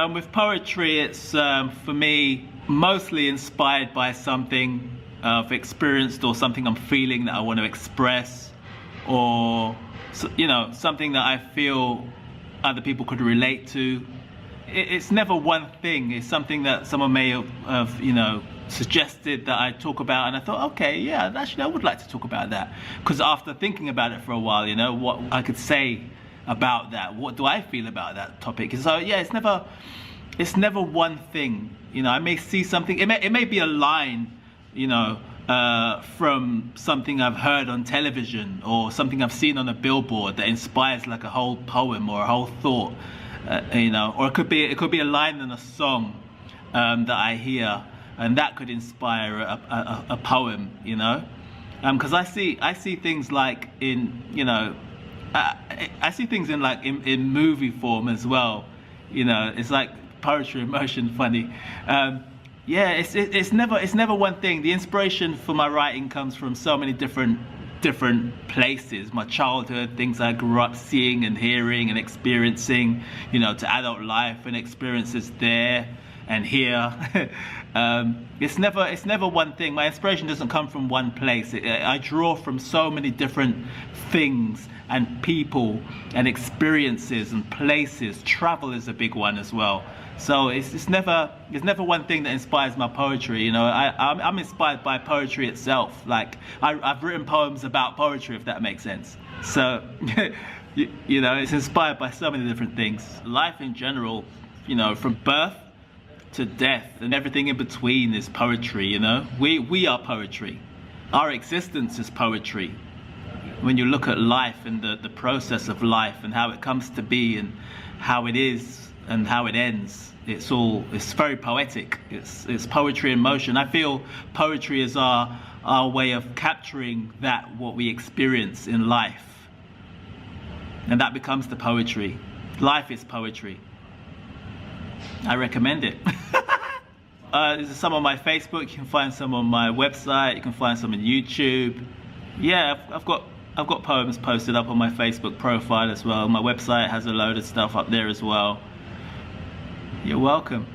With poetry, it's for me mostly inspired by something I've experienced or something I'm feeling that I want to express, or something that I feel other people could relate to. It's never one thing. It's something that someone may have suggested that I talk about, and I thought, okay, yeah, actually I would like to talk about that, because after thinking about it for a while, what I could say about that, what do I feel about that topic. And so yeah, it's never one thing. I may see something, it may be a line from something I've heard on television or something I've seen on a billboard that inspires like a whole poem or a whole thought, or it could be a line in a song that I hear, and that could inspire a poem, because I see things like I see things in movie form as well. It's like poetry in motion, funny. Yeah, it's never one thing. The inspiration for my writing comes from so many different places. My childhood, things I grew up seeing and hearing and experiencing, to adult life and experiences there and here. It's never one thing. My inspiration doesn't come from one place. I draw from so many different things and people and experiences and places. Travel is a big one as well. So it's never one thing that inspires my poetry. I'm inspired by poetry itself. Like I've written poems about poetry, if that makes sense. So it's inspired by so many different things. Life in general, from birth to death and everything in between is poetry. We are poetry. Our existence is poetry. When you look at life and the process of life and how it comes to be and how it is and how it ends, it's very poetic. It's poetry in motion. I feel poetry is our way of capturing what we experience in life, and that becomes the poetry. Life is poetry. I recommend it. This is some on my Facebook. You can find some on my website. You can find some on YouTube. Yeah, I've got poems posted up on my Facebook profile as well. My website has a load of stuff up there as well. You're welcome.